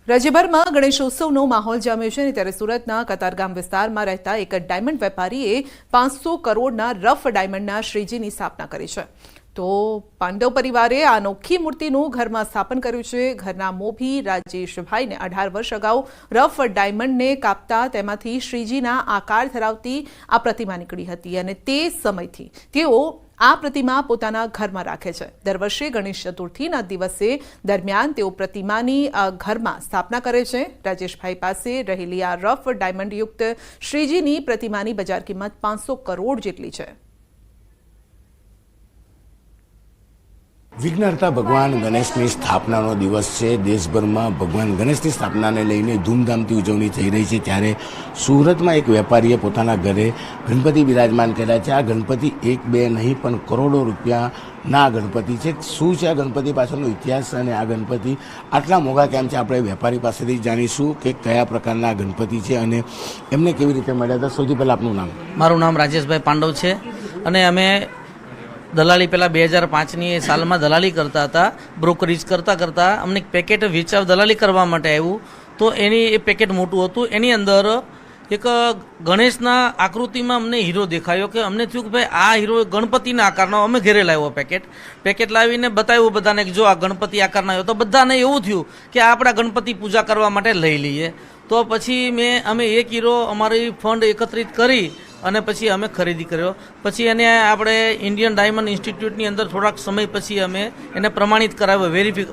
રાજ્યભરમાં ગણેશોત્સવનો માહોલ જામ્યો છે ત્યારે સુરતના કતારગામ વિસ્તારમાં રહેતા એક ડાયમંડ વેપારીએ 500 કરોડના રફ ડાયમંડના શ્રીજીની સ્થાપના કરી છે। તો પાંડવ પરિવારે આ અનોખી મૂર્તિનું ઘરમાં સ્થાપન કર્યું છે। ઘરના મોભી રાજેશભાઈને 18 વર્ષ અગાઉ રફ ડાયમંડને કાપતા તેમાંથી શ્રીજીના આકાર ધરાવતી આ પ્રતિમા નીકળી હતી અને તે સમયથી તેઓ આ પ્રતિમા પોતાના ઘરમાં રાખે છે। દર વર્ષે ગણેશ ચતુર્થીના દિવસે દરમિયાન તેઓ પ્રતિમાની ઘરમાં સ્થાપના કરે છે। રાજેશભાઈ પાસે રહેલી આ રફ ડાયમંડયુક્ત શ્રીજીની પ્રતિમાની બજાર કિંમત 500 કરોડ જેટલી છે। વિઘ્નહર્તા ભગવાન ગણેશની સ્થાપનાનો દિવસ છે। દેશભરમાં ભગવાન ગણેશની સ્થાપનાને લઈને ધૂમધામથી ઉજવણી થઈ રહી છે। ત્યારે સુરતમાં એક વેપારીએ પોતાના ઘરે ગણપતિ બિરાજમાન કર્યા છે। આ ગણપતિ એક બે નહીં પણ કરોડો રૂપિયાના ગણપતિ છે। શું છે આ ગણપતિ પાછળનો ઇતિહાસ અને આ ગણપતિ આટલા મોંઘા કેમ છે, આપણે વેપારી પાસેથી જાણીશું કે કયા પ્રકારના ગણપતિ છે અને એમને કેવી રીતે મળ્યા હતા। સૌથી પહેલાં આપનું નામ? મારું નામ રાજેશભાઈ પાંડવ છે અને અમે દલાલી પહેલાં 2005ની સાલમાં દલાલી કરતા હતા। બ્રોકરેજ કરતાં અમને એક પેકેટ વેચાવ દલાલી કરવા માટે આવ્યું તો એની એ પેકેટ મોટું હતું। એની અંદર એક ગણેશના આકૃતિમાં અમને હીરો દેખાયો કે અમને થયું કે ભાઈ આ હીરો ગણપતિના આકારનો। અમે ઘરે લાવ્યો પેકેટ લાવીને બતાવ્યું બધાને કે જો આ ગણપતિ આકારના આવ્યો, તો બધાને એવું થયું કે આપણા ગણપતિ પૂજા કરવા માટે લઈ લઈએ। તો પછી અમે એક હીરો અમારી ફંડ એકત્રિત કરી અને પછી અમે ખરીદી કર્યો। પછી એને આપણે ઇન્ડિયન ડાયમંડ ઇન્સ્ટિટ્યૂટની અંદર થોડાક સમય પછી અમે એને પ્રમાણિત કરાવ્યો,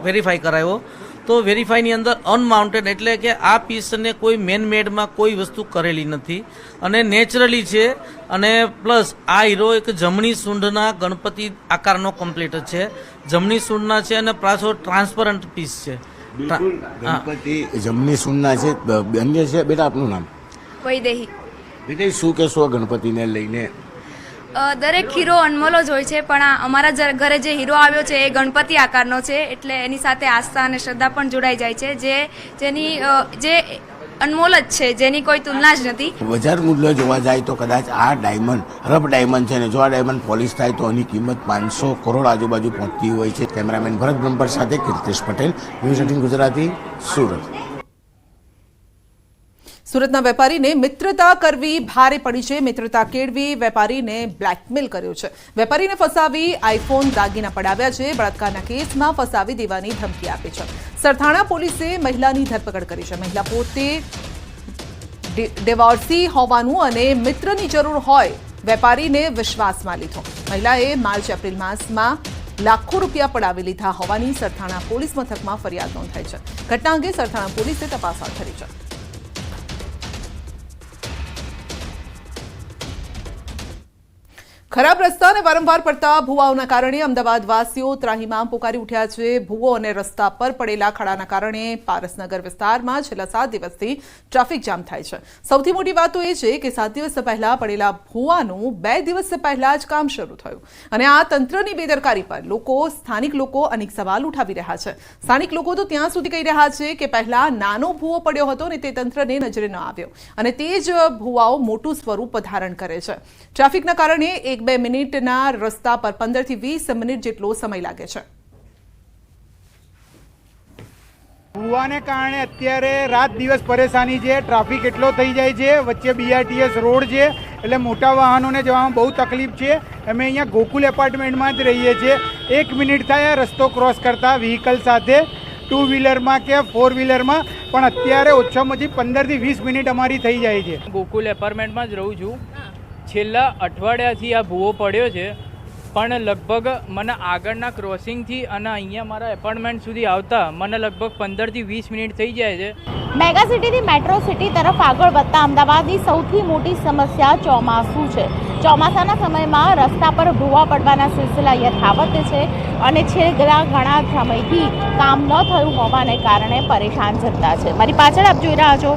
વેરીફાઈ કરાવ્યો। તો વેરીફાઈની અંદર અનમાઉન્ટેડ એટલે કે આ પીસને કોઈ મેનમેડમાં કોઈ વસ્તુ કરેલી નથી અને નેચરલી છે। અને પ્લસ આ હીરો એક જમણી સૂંઢના ગણપતિ આકારનો કમ્પ્લીટ છે, જમણી સૂંઢના છે અને પાછો ટ્રાન્સપરન્ટ પીસ છે। ગણપતિ જમણી સૂંઢના છે। અન્ય છે બેટા, આપનું નામ? વૈદેહી। બેટા શું કહેશો ગણપતિને લઈને? દરેક હીરો અનમોલ જ હોય છે, પણ અમારા ઘરે જે હીરો આવ્યો છે એ ગણપતિ આકારનો છે, એટલે એની સાથે આસ્થા અને શ્રદ્ધા પણ જોડાઈ જાય છે, જે અનમોલ જ છે, જેની કોઈ તુલના જ નથી। બજાર મૂલ્ય જોવા જાય તો કદાચ આ ડાયમંડ રફ ડાયમંડ છે ને જો આ ડાયમંડ પોલિશ થાય તો એની કિંમત 500 કરોડ આજુબાજુ પહોંચતી હોય છે। કેમેરામેન ભરત બ્રહ્મપર સાથે કીર્તિશ પટેલ, ન્યૂઝ 18 ગુજરાતી, સુરત। સુરતના વેપારીને મિત્રતા કરવી ભારે પડી છે। મિત્રતા કેળવી વેપારીને બ્લેકમેલ કર્યો છે। વેપારીને ફસાવી આઈફોન દાગીના પડાવ્યા છે। બળાત્કારના કેસમાં ફસાવી દેવાની ધમકી આપી છે। સરથાણા પોલીસે મહિલાની ધરપકડ કરી છે। મહિલા પોતે ડિવોર્સી હોવાનું અને મિત્રની જરૂર હોય વેપારીને વિશ્વાસમાં લીધો। મહિલાએ માર્ચ એપ્રિલ માસમાં લાખો રૂપિયા પડાવી લીધા હોવાની સરથાણા પોલીસ મથકમાં ફરિયાદ નોંધાઈ છે। ઘટના અંગે સરથાણા પોલીસે તપાસ હાથ ધરી છે। ખરાબ રસ્તા અને વારંવાર પડતા ભૂવાઓના કારણે અમદાવાદવાસીઓ ત્રાહિમામ પોકારી ઉઠ્યા છે। ભૂવો અને રસ્તા પર પડેલા ખડાના કારણે પારસનગર વિસ્તારમાં છેલ્લા 7 દિવસથી ટ્રાફિક જામ થાય છે। સૌથી મોટી વાત તો એ છે કે 7 દિવસ પહેલા પડેલા ભૂવાનું 2 દિવસ પહેલા જ કામ શરૂ થયું અને આ તંત્રની બેદરકારી પર સ્થાનિક લોકો અનેક સવાલ ઉઠાવી રહ્યા છે। સ્થાનિક લોકો તો ત્યાં સુધી કહી રહ્યા છે કે પહેલા નાનો ભૂવો પડ્યો હતો ને તે તંત્રને નજરે ન આવ્યો અને તે જ ભૂવાઓ મોટું સ્વરૂપ ધારણ કરે છે। ટ્રાફિકના કારણે 1-2 મિનિટના રસ્તા પર 15 થી 20 મિનિટ જેટલો સમય લાગે છે। ભૂવાને કારણે અત્યારે રાત દિવસ પરેશાની છે। ટ્રાફિક એટલો થઈ જાય છે, વચ્ચે BRTS રોડ છે એટલે મોટા વાહનોને જવામાં બહુ તકલીફ છે। અમે અહીંયા ગોકુલ એપાર્ટમેન્ટમાં જ રહીએ છીએ। 1 મિનિટ થાય રસ્તો ક્રોસ કરતા વ્હીકલ સાથે, 2 વ્હીલરમાં કે 4 વ્હીલરમાં, પણ અત્યારે ઓછામાં ઓછી 15 થી 20 મિનિટ અમારી થઈ જાય છે। ગોકુલ એપાર્ટમેન્ટમાં જ રહું છું। છેલ્લા અઠવાડિયાથી આ ભૂવો પડ્યો છે, પણ લગભગ મને આગળના ક્રોસિંગથી અને અહીંયા મારા એપાર્ટમેન્ટ સુધી આવતા મને લગભગ 15 થી 20 મિનિટ થઈ જાય છે। મેગા સિટીથી મેટ્રો સિટી તરફ આગળ વધતા અમદાવાદની સૌથી મોટી સમસ્યા ચોમાસું છે। ચોમાસાના સમયમાં રસ્તા પર ભૂવા પડવાના સિલસિલા યથાવત છે અને છેલ્લા ઘણા સમયથી કામ ન થયું હોવાને કારણે પરેશાન જનતા છે। મારી પાછળ આપ જોઈ રહ્યા છો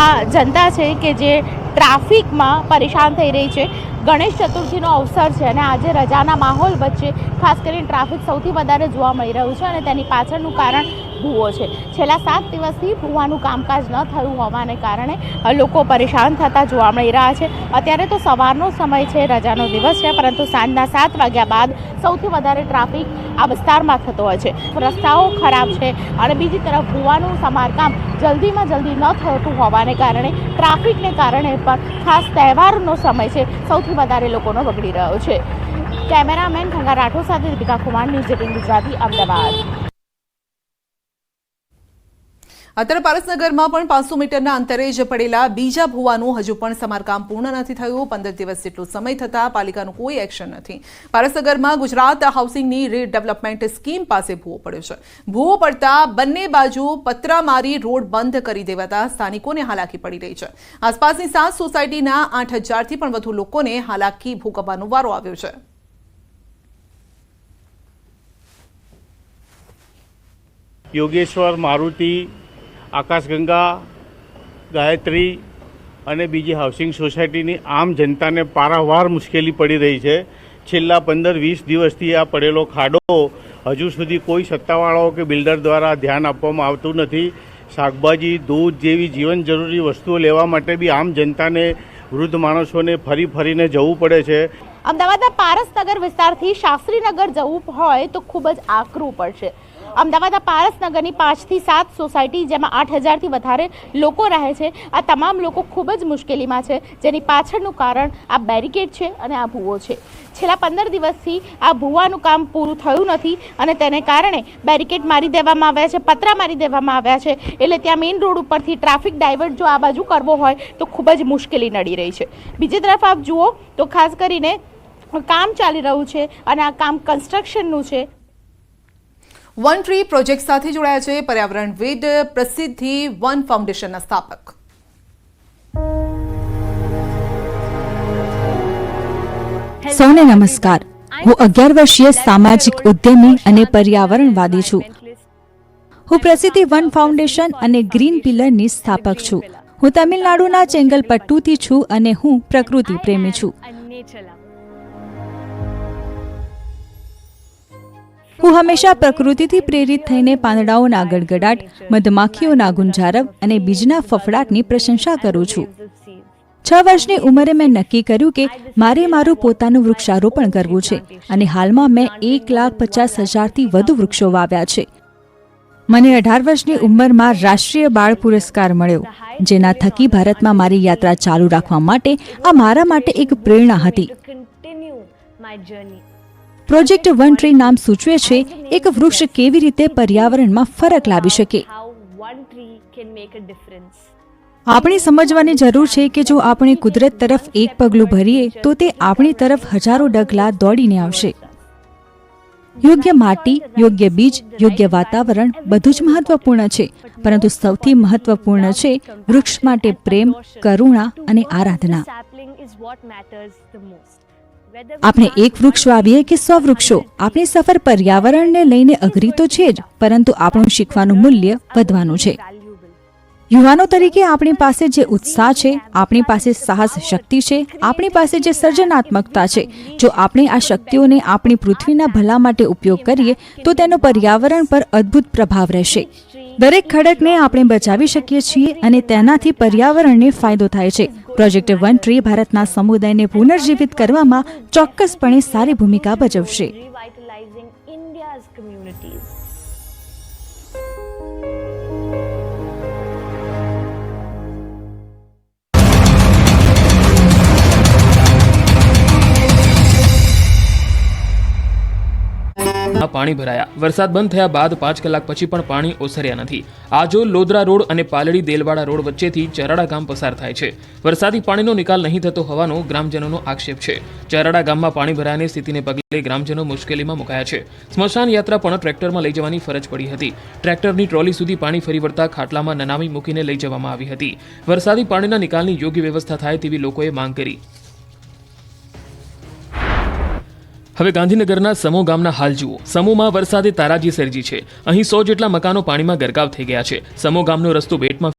આ જનતા છે કે જે ટ્રાફિકમાં પરેશાન થઈ રહી છે। ગણેશ ચતુર્થીનો અવસર છે અને આજે રજાના માહોલ વચ્ચે ખાસ કરીને ટ્રાફિક સૌથી વધારે જોવા મળી રહ્યું છે અને તેની પાછળનું કારણ ભૂવો છે. છેલ્લા 7 દિવસથી ભૂવાનું કામકાજ ન થયું હોવાને કારણે લોકો પરેશાન થતા જોવા મળી રહ્યા છે. અત્યારે તો સવારનો સમય છે, રજાનો દિવસ છે, પરંતુ સાંજના 7 વાગ્યા બાદ સૌથી વધારે ટ્રાફિક આ વિસ્તારમાં થતો હોય છે. રસ્તાઓ ખરાબ છે અને બીજી તરફ ભૂવાનું સમારકામ જલ્દીમાં જલ્દી ન થતું હોવાને કારણે ટ્રાફિકને કારણે પણ ખાસ તહેવારનો સમય છે, સૌથી વધારે લોકોનો બગડી રહ્યો છે. કેમેરામેન ગંગા રાઠોડ સાથે દીપિકા કુમાર, ન્યૂઝ 18 ગુજરાતી, અમદાવાદ. અત્યારે પારસનગરમાં પણ 500 મીટરના અંતરે જ પડેલા બીજા ભૂવાનું હજુ પણ સમારકામ પૂર્ણ નથી થયું. 15 દિવસ જેટલો સમય થતાં પાલિકાનું કોઈ એક્શન નથી. પારસનગરમાં ગુજરાત હાઉસિંગની રીડેવલપમેન્ટ સ્કીમ પાસે ભૂવો પડ્યો છે. ભૂવો પડતા બંને બાજુ પતરામારી રોડ બંધ કરી દેવાતા સ્થાનિકોને હાલાકી પડી રહી છે. આસપાસની 7 સોસાયટીના 8000થી પણ વધુ લોકોને હાલાકી ભોગવવાનો વારો આવ્યો છે. યોગેશ્વર, મારુતિ, આકાશગંગા, ગાયત્રી અને બીજી હાઉસિંગ સોસાયટીની આમ જનતાને પારાવાર મુશ્કેલી પડી રહી છે. છેલ્લા 15-20 દિવસથી આ પડેલો ખાડો હજુ સુધી કોઈ સત્તાવાળાઓ કે બિલ્ડર દ્વારા ધ્યાન આપવામાં આવતું નથી. શાકભાજી, દૂધ જેવી જીવન જરૂરી વસ્તુઓ લેવા માટે બી આમ જનતાને, વૃદ્ધ માણસોને ફરીને જવું પડે છે. અમદાવાદના પારસનગર વિસ્તારથી શાસ્ત્રીનગર જવું હોય તો ખૂબ જ આકરું પડશે. અમદાવાદના પારસનગરની 5 થી 7 સોસાયટી, જેમાં 8000થી વધારે લોકો રહે છે. આ તમામ લોકો ખૂબ જ મુશ્કેલીમાં છે, જેની પાછળનું કારણ આ બેરિકેડ છે અને આ ભૂવો છે. છેલ્લા 15 દિવસથી આ ભૂવાનું કામ પૂરું થયું નથી અને તેને કારણે બેરિકેડ મારી દેવામાં આવ્યા છે, પતરા મારી દેવામાં આવ્યા છે. એટલે ત્યાં મેઇન રોડ ઉપરથી ટ્રાફિક ડાયવર્ટ જો આ બાજુ કરવો હોય તો ખૂબ જ મુશ્કેલી નડી રહી છે. બીજી તરફ આપ જુઓ તો ખાસ કરીને કામ ચાલી રહ્યું છે અને આ કામ કન્સ્ટ્રક્શનનું છે. વન ટ્રી પ્રોજેક્ટ સાથે જોડાયા છે પર્યાવરણવિદ પ્રસિદ્ધિ વન ફાઉન્ડેશનના સ્થાપક. સૌને નમસ્કાર. હું 11 વર્ષીય સામાજિક ઉદ્યમી અને પર્યાવરણવાદી છું. હું પ્રસિદ્ધિ વન ફાઉન્ડેશન અને ગ્રીન પિલરની સ્થાપક છું. હું તમિલનાડુના ચેંગલપટ્ટુથી છું અને હું પ્રકૃતિ પ્રેમી છું. હું હંમેશા પ્રકૃતિથી પ્રેરિત થઈને પાંદડાઓના ગડગડાટ, મધમાખીઓના ગુંજારવ અને બીજના ફફડાટની પ્રશંસા કરું છું. 6 વર્ષની ઉંમરે મેં નક્કી કર્યું કે મારે મારું પોતાનું વૃક્ષારોપણ કરવું છે અને હાલમાં મેં 1,50,000થી વધુ વૃક્ષો વાવ્યા છે. મને 18 વર્ષની ઉંમરમાં રાષ્ટ્રીય બાળ પુરસ્કાર મળ્યો, જેના થકી ભારતમાં મારી યાત્રા ચાલુ રાખવા માટે આ મારા માટે એક પ્રેરણા હતી. પ્રોજેક્ટ વન ટ્રી નામ સૂચવે છે એક વૃક્ષ કેવી રીતે પર્યાવરણમાં ફરક લાવી શકે. આપણે સમજવાની જરૂર છે કે જો આપણે કુદરત તરફ એક પગલું ભરીએ તો તે આપણી તરફ હજારો ડગલા દોડીને આવશે. યોગ્ય માટી, યોગ્ય બીજ, યોગ્ય વાતાવરણ બધું જ મહત્વપૂર્ણ છે, પરંતુ સૌથી મહત્વપૂર્ણ છે વૃક્ષ માટે પ્રેમ, કરુણા અને આરાધના. આપણે એક વૃક્ષ વાવીએ કે 100 વૃક્ષો, આપણી સફર પર્યાવરણને લઈને અઘરી તો છે જ, પરંતુ આપણું શીખવાનું મૂલ્ય વધવાનું છે. યુવાનો તરીકે આપણી પાસે જે ઉત્સાહ છે, આપણી પાસે સાહસ શક્તિ છે, આપણી પાસે જે સર્જનાત્મકતા છે, જો આપણે આ શક્તિઓને આપણી પૃથ્વીના ભલા માટે ઉપયોગ કરીએ તો તેનો પર્યાવરણ પર અદ્ભુત પ્રભાવ રહેશે. દરેક ખડકને આપણે બચાવી શકીએ છીએ અને તેનાથી પર્યાવરણને ફાયદો થાય છે. પ્રોજેક્ટ વન ટ્રી ભારતના સમુદાયને પુનર્જીવિત કરવામાં ચોક્કસપણે સારી ભૂમિકા ભજવશે. પાણી ભરાયા. વરસાદ બંધ થયા બાદ 5 કલાક પછી પણ પાણી ઓસર્યા નથી. આજોલ, લોધરા રોડ અને પાલડી દેલવાડા રોડ વચ્ચેથી ચરાડા ગામ પસાર થાય છે. વરસાદી પાણીનો નિકાલ નહીં થતો હોવાનો ગ્રામજનોનો આક્ષેપ છે. ચરાડા ગામમાં પાણી ભરાયાની સ્થિતિને પગલે ગ્રામજનો મુશ્કેલીમાં મુકાયા છે. સ્મશાન યાત્રા પણ ટ્રેક્ટરમાં લઈ જવાની ફરજ પડી હતી. ટ્રેક્ટરની ટ્રોલી સુધી પાણી ફરી વળતા ખાટલામાં નનામી મૂકીને લઈ જવામાં આવી હતી. વરસાદી પાણીના નિકાલની યોગ્ય વ્યવસ્થા થાય તેવી લોકોએ માંગ કરી. હવે ગાંધીનગરના સમો ગામના હાલ જુઓ. સમોમાં વરસાદે તારાજી સર્જી છે. અહીં 100 જેટલા મકાનો પાણીમાં ગરકાવ થઈ ગયા છે. સમો ગામનો રસ્તો બેટમાં